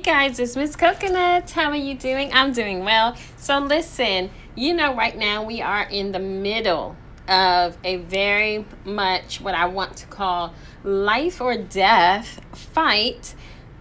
guys, it's Miss Coconut. How are you doing? I'm doing well. So listen, right now we are in the middle of a very much what I want to call life or death fight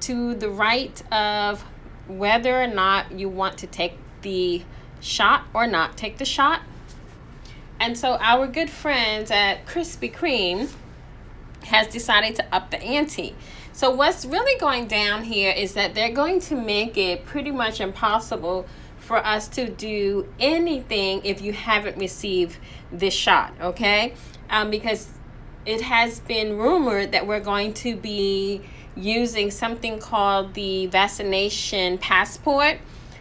to the right of whether or not you want to take the shot or not take the shot. And so our good friends at Krispy Kreme has decided to up the ante. So what's really going down here is that they're going to make it pretty much impossible for us to do anything if you haven't received this shot, okay? Because it has been rumored that we're going to be using something called the vaccination passport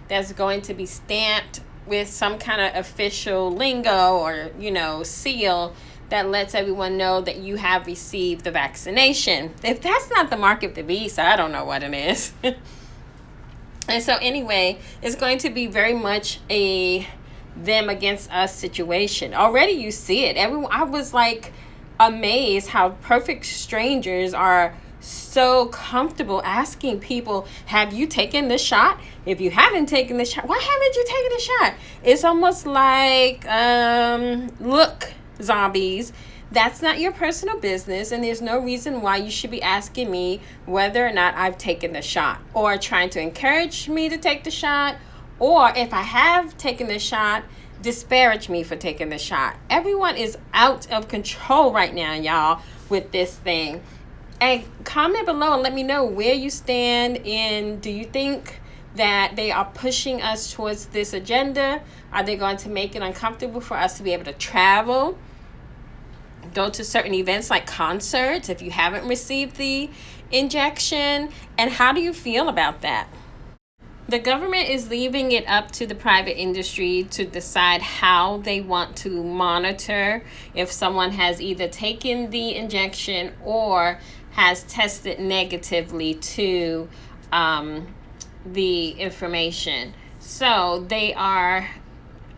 that's going to be stamped with some kind of official lingo or, seal that lets everyone know that you have received the vaccination. If that's not the mark of the beast, I don't know what it is. And so anyway, it's going to be very much a them against us situation. Already you see it. I was like amazed how perfect strangers are so comfortable asking people, have you taken the shot? If you haven't taken the shot, why haven't you taken the shot? It's almost like, look, zombies, that's not your personal business, and there's no reason why you should be asking me whether or not I've taken the shot, or trying to encourage me to take the shot, or if I have taken the shot, disparage me for taking the shot. Everyone is out of control right now, y'all, with this thing. And comment below and let me know where you stand in. Do you think that they are pushing us towards this agenda? Are they going to make it uncomfortable for us to be able to travel, go to certain events like concerts if you haven't received the injection? And how do you feel about that? The government is leaving it up to the private industry to decide how they want to monitor if someone has either taken the injection or has tested negatively to the information. So they are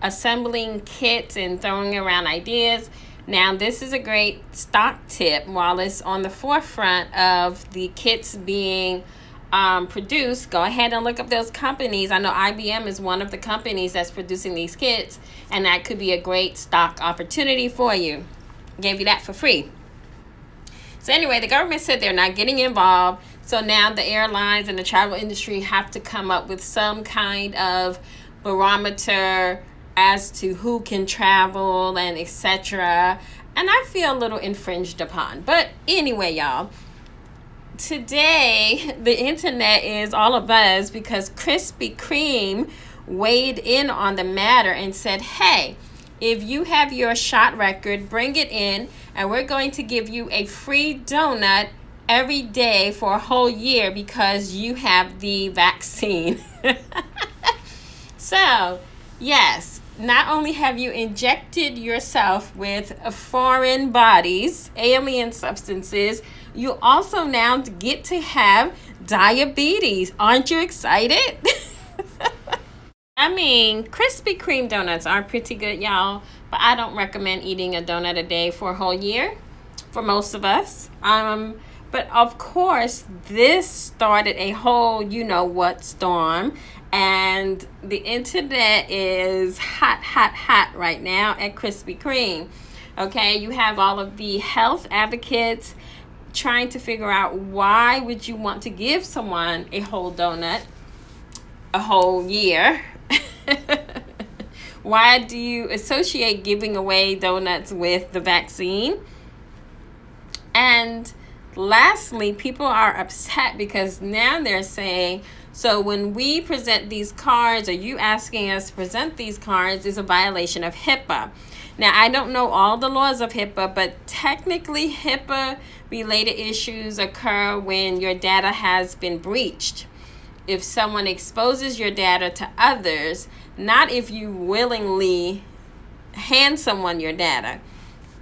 assembling kits and throwing around ideas. Now, this is a great stock tip while it's on the forefront of the kits being produced. Go ahead and look up those companies. I know IBM is one of the companies that's producing these kits, and that could be a great stock opportunity for you. Gave you that for free. So anyway, the government said they're not getting involved. So now the airlines and the travel industry have to come up with some kind of barometer as to who can travel and etc. And I feel a little infringed upon. But anyway, y'all, today the internet is all abuzz because Krispy Kreme weighed in on the matter and said, hey, if you have your shot record, bring it in, and we're going to give you a free donut every day for a whole year because you have the vaccine. So, yes, not only have you injected yourself with foreign bodies, alien substances, you also now get to have diabetes. Aren't you excited? I mean, Krispy Kreme donuts are pretty good, y'all, but I don't recommend eating a donut a day for a whole year for most of us. But of course, this started a whole you-know-what storm, and the internet is hot right now at Krispy Kreme. Okay, you have all of the health advocates trying to figure out why would you want to give someone a whole donut a whole year. Why do you associate giving away donuts with the vaccine? And lastly, people are upset because now they're saying, so when we present these cards, or you asking us to present these cards, is a violation of HIPAA. Now, I don't know all the laws of HIPAA, but technically HIPAA-related issues occur when your data has been breached. If someone exposes your data to others, not if you willingly hand someone your data.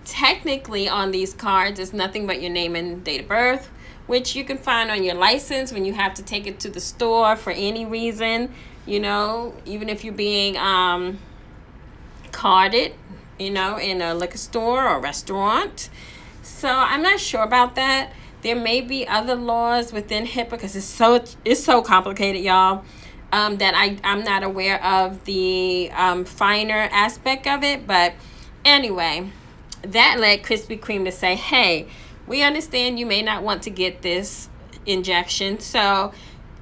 Technically, on these cards, it's nothing but your name and date of birth, which you can find on your license when you have to take it to the store for any reason, even if you're being carded, in a liquor store or restaurant. So I'm not sure about that. There may be other laws within HIPAA because it's so complicated, y'all. That I'm not aware of the finer aspect of it. But anyway, that led Krispy Kreme to say, hey, we understand you may not want to get this injection. So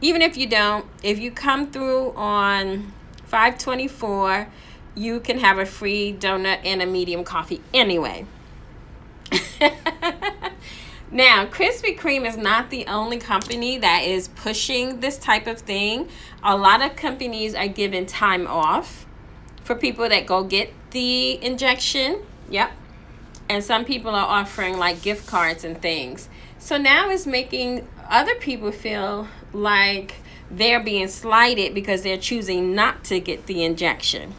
even if you don't, if you come through on 5/24, you can have a free donut and a medium coffee anyway. Now, Krispy Kreme is not the only company that is pushing this type of thing. A lot of companies are giving time off for people that go get the injection. Yep. And some people are offering like gift cards and things. So now it's making other people feel like they're being slighted because they're choosing not to get the injection.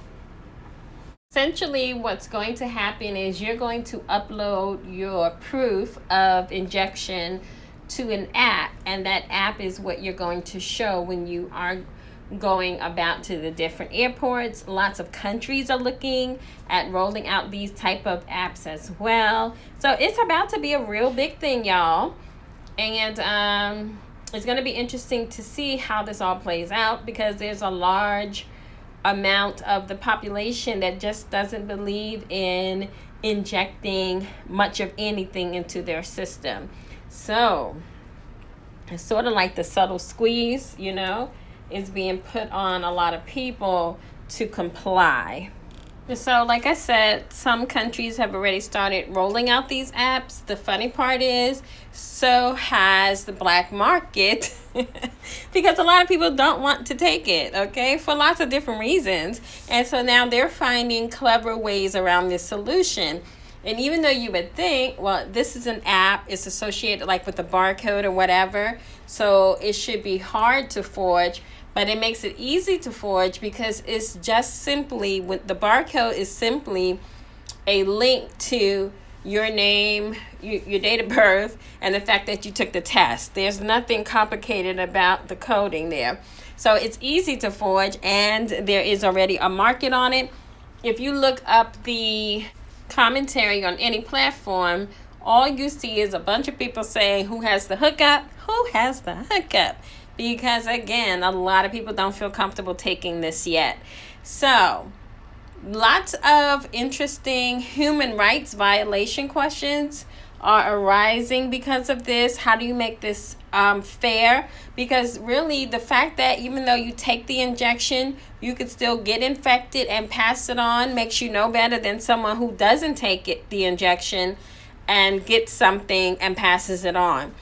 Essentially, what's going to happen is you're going to upload your proof of injection to an app, and that app is what you're going to show when you are going about to the different airports. Lots of countries are looking at rolling out these type of apps as well. So it's about to be a real big thing, y'all. And it's going to be interesting to see how this all plays out, because there's a large amount of the population that just doesn't believe in injecting much of anything into their system. So it's sort of like the subtle squeeze, is being put on a lot of people to comply. So like I said, some countries have already started rolling out these apps. The funny part is, so has the black market because a lot of people don't want to take it, okay, for lots of different reasons. And so now they're finding clever ways around this solution. And even though you would think, well, this is an app, it's associated like with a barcode or whatever, so it should be hard to forge. But it makes it easy to forge because it's just simply, the barcode is simply a link to your name, your date of birth, and the fact that you took the test. There's nothing complicated about the coding there. So it's easy to forge, and there is already a market on it. If you look up the commentary on any platform, all you see is a bunch of people saying, who has the hookup? Who has the hookup? Because again, a lot of people don't feel comfortable taking this yet. So lots of interesting human rights violation questions are arising because of this. How do you make this fair? Because really, the fact that even though you take the injection, you could still get infected and pass it on makes you no better than someone who doesn't take the injection and gets something and passes it on.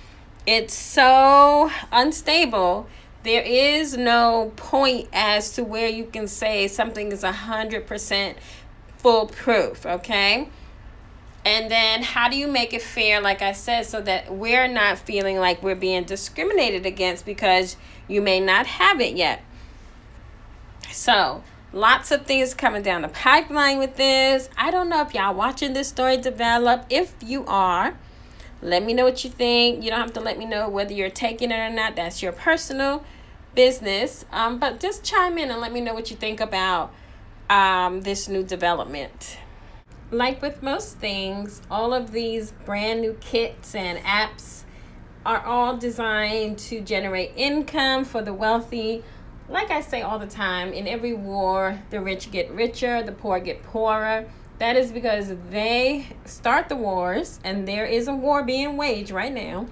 It's so unstable. There is no point as to where you can say something is 100% foolproof, okay? And then how do you make it fair, like I said, so that we're not feeling like we're being discriminated against because you may not have it yet? So lots of things coming down the pipeline with this. I don't know if y'all watching this story develop. If you are, let me know what you think. You don't have to let me know whether you're taking it or not. That's your personal business. But just chime in and let me know what you think about this new development. Like with most things, all of these brand new kits and apps are all designed to generate income for the wealthy. Like I say all the time, in every war, the rich get richer, the poor get poorer. That is because they start the wars, and there is a war being waged right now.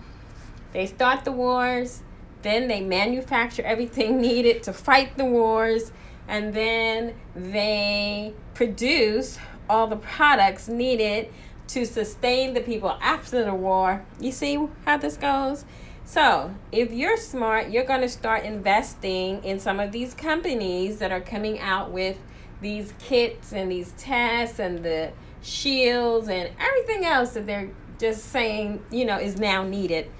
They start the wars, then they manufacture everything needed to fight the wars, and then they produce all the products needed to sustain the people after the war. You see how this goes? So if you're smart, you're going to start investing in some of these companies that are coming out with these kits and these tests and the shields and everything else that they're just saying, is now needed.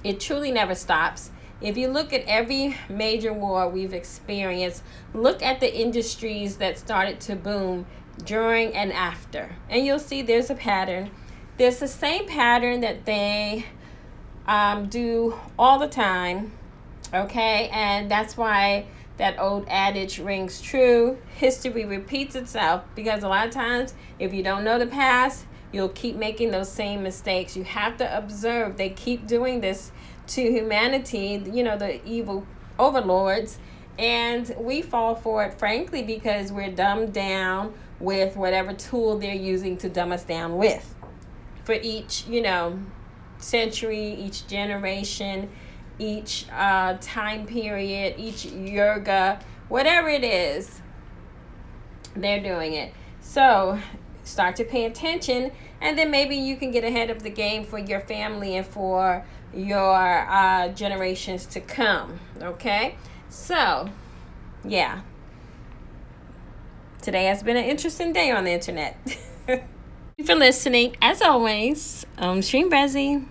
It truly never stops. If you look at every major war we've experienced, look at the industries that started to boom during and after, and you'll see there's a pattern. There's the same pattern that they do all the time, okay? And that's why that old adage rings true. History repeats itself, because a lot of times, if you don't know the past, you'll keep making those same mistakes. You have to observe. They keep doing this to humanity, the evil overlords, and we fall for it, frankly, because we're dumbed down with whatever tool they're using to dumb us down with. For each, century, each generation, each time period, each yoga, whatever it is, they're doing it. So start to pay attention, and then maybe you can get ahead of the game for your family and for your generations to come. Okay? So, yeah. Today has been an interesting day on the internet. Thank you for listening. As always, I'm Sheen Brezzy.